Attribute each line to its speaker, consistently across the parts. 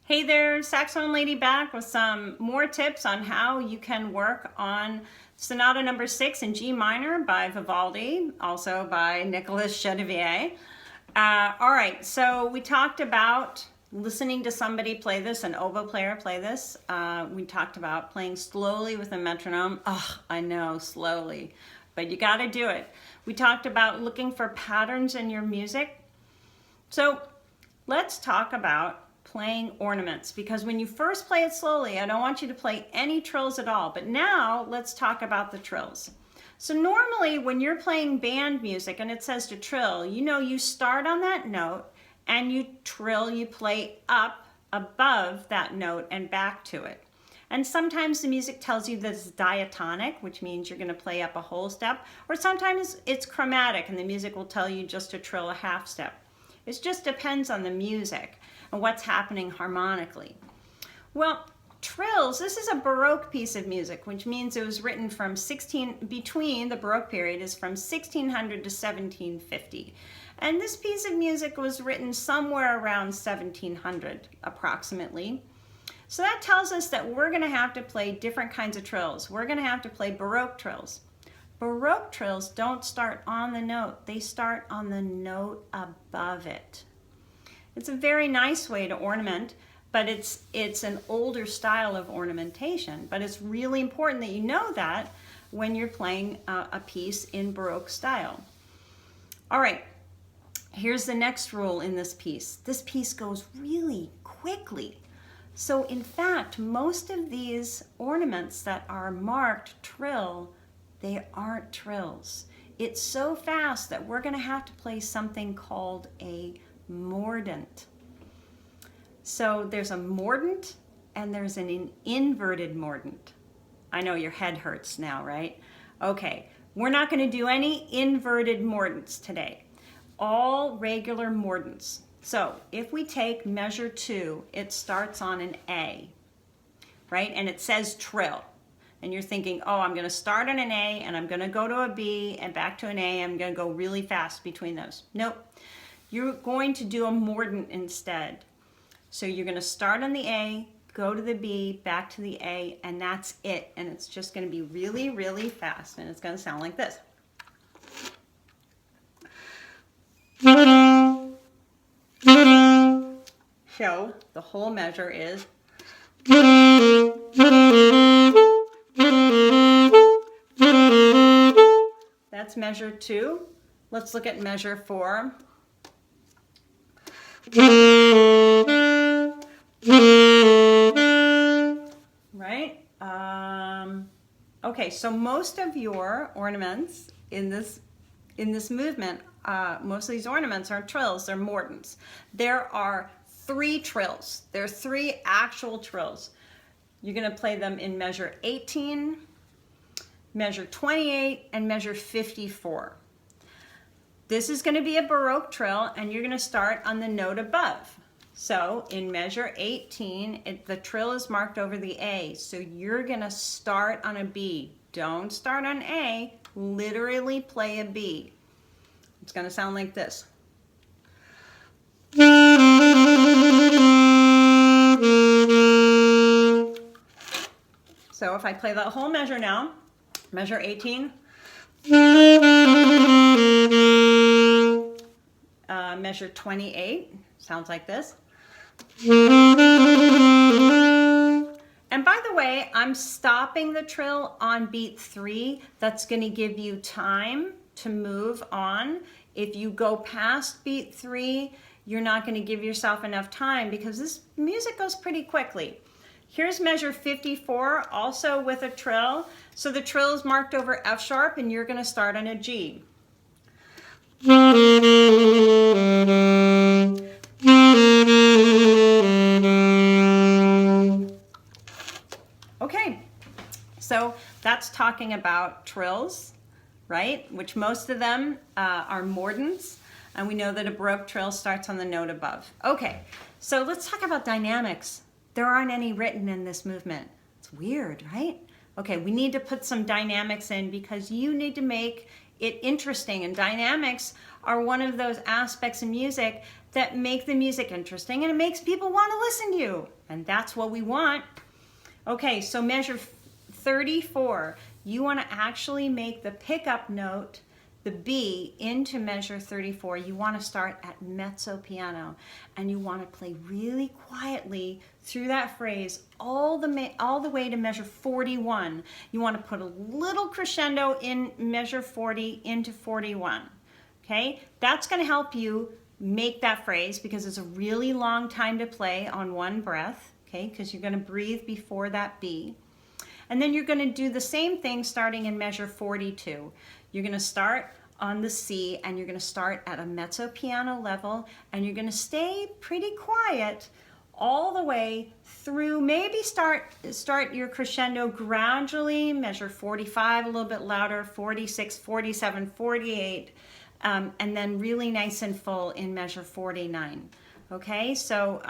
Speaker 1: Hey there, Saxophone Lady back with some more tips on how you can work on Sonata No. 6 in G minor by Vivaldi, also by Nicolas Chedevier. All right, so we talked about listening to somebody play this, an oboe player play this. We talked about playing slowly with a metronome. Oh, I know, slowly, but you got to do it. We talked about looking for patterns in your music. So let's talk about playing ornaments, because when you first play it slowly, I don't want you to play any trills at all. But now let's talk about the trills. So normally when you're playing band music and it says to trill, you know you start on that note and you trill, you play up above that note and back to it. And sometimes the music tells you that it's diatonic, which means you're going to play up a whole step, or sometimes it's chromatic and the music will tell you just to trill a half step. It just depends on the music and what's happening harmonically. Well, trills, this is a Baroque piece of music, which means it was written from between the Baroque period is from 1600 to 1750. And this piece of music was written somewhere around 1700 approximately. So that tells us that we're going to have to play different kinds of trills. We're going to have to play Baroque trills. Baroque trills don't start on the note, they start on the note above it. It's a very nice way to ornament, but it's an older style of ornamentation. But it's really important that you know that when you're playing a piece in Baroque style. All right, here's the next rule in this piece. This piece goes really quickly. So in fact, most of these ornaments that are marked trill, they aren't trills. It's so fast that we're going to have to play something called a mordant. So there's a mordant and there's an inverted mordant. I know your head hurts now, right? Okay, we're not going to do any inverted mordants today. All regular mordants. So if we take measure 2, it starts on an A, right? And it says trill. And you're thinking, oh, I'm going to start on an A and I'm going to go to a B and back to an A. I'm going to go really fast between those. Nope. You're going to do a mordant instead. So you're going to start on the A, go to the B, back to the A, and that's it. And it's just going to be really, really fast. And it's going to sound like this. So the whole measure is that's measure 2. Let's look at measure 4. Right? Okay, so most of your ornaments in this movement, most of these ornaments are trills, they're mordants. There are 3 trills. There are 3 actual trills. You're going to play them in measure 18, measure 28, and measure 54. This is going to be a Baroque trill, and you're going to start on the note above. So in measure 18, the trill is marked over the A, so you're going to start on a B. Don't start on A, literally play a B. It's going to sound like this. So if I play that whole measure now, measure 18, measure 28, sounds like this. And by the way, I'm stopping the trill on beat 3. That's going to give you time to move on. If you go past beat 3, you're not going to give yourself enough time because this music goes pretty quickly. Here's measure 54, also with a trill. So the trill is marked over F sharp and you're going to start on a G. Okay, so that's talking about trills, right? Which most of them are mordants. And we know that a Baroque trill starts on the note above. Okay, so let's talk about dynamics. There aren't any written in this movement. It's weird, right? Okay, we need to put some dynamics in because you need to make it interesting. And dynamics are one of those aspects in music that make the music interesting, and it makes people want to listen to you. And that's what we want. Okay, so measure 34. You want to actually make the pickup note, the B, into measure 34. You want to start at mezzo piano, and you want to play really quietly through that phrase all the way to measure 41. You want to put a little crescendo in measure 40 into 41. Okay, that's going to help you make that phrase because it's a really long time to play on one breath. Okay, because you're going to breathe before that B. And then you're going to do the same thing starting in measure 42. You're going to start on the C, and you're going to start at a mezzo piano level, and you're going to stay pretty quiet all the way through. Maybe start your crescendo gradually, measure 45 a little bit louder, 46, 47, 48, and then really nice and full in measure 49. Okay, so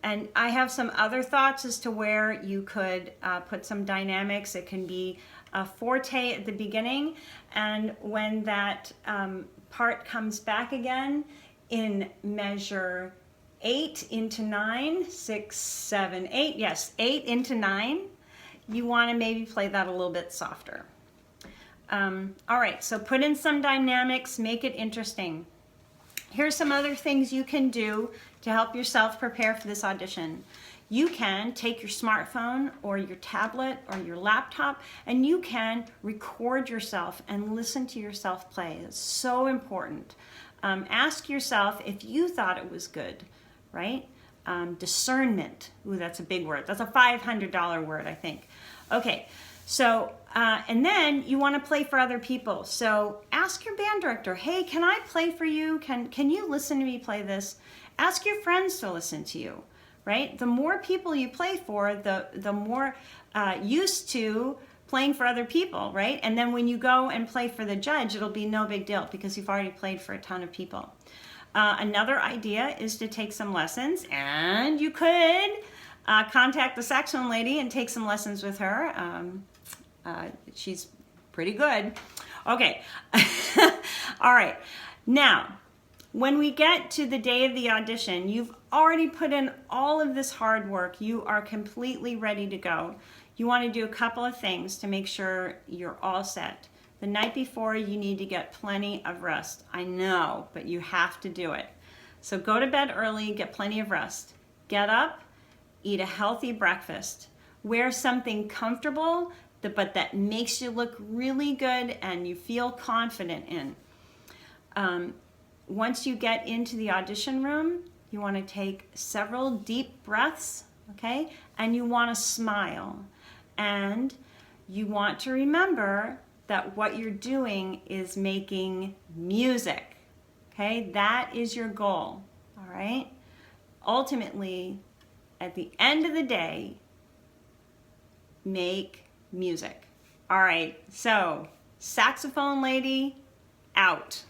Speaker 1: and I have some other thoughts as to where you could put some dynamics. It can be a forte at the beginning, and when that part comes back again in measure 8 into 9, 6, 7, 8, yes, 8 into 9, you want to maybe play that a little bit softer. All right, so put in some dynamics, make it interesting. Here's some other things you can do to help yourself prepare for this audition. You can take your smartphone or your tablet or your laptop, and you can record yourself and listen to yourself play. It's so important. Ask yourself if you thought it was good, right? Discernment. Ooh, that's a big word. That's a $500 word, I think. Okay, so, and then you want to play for other people. So ask your band director, hey, can I play for you? Can you listen to me play this? Ask your friends to listen to you, right? The more people you play for, the more used to playing for other people, right? And then when you go and play for the judge, it'll be no big deal because you've already played for a ton of people. Another idea is to take some lessons, and you could contact the Saxophone Lady and take some lessons with her. She's pretty good. Okay. All right. Now, when we get to the day of the audition, you've already put in all of this hard work. You are completely ready to go. You want to do a couple of things to make sure you're all set. The night before, you need to get plenty of rest. I know, but you have to do it. So go to bed early, get plenty of rest. Get up, eat a healthy breakfast. Wear something comfortable, but that makes you look really good and you feel confident in. Once you get into the audition room, you want to take several deep breaths, okay? And you want to smile. And you want to remember that what you're doing is making music, okay? That is your goal, all right? Ultimately, at the end of the day, make music. All right, so Saxophone Lady, out.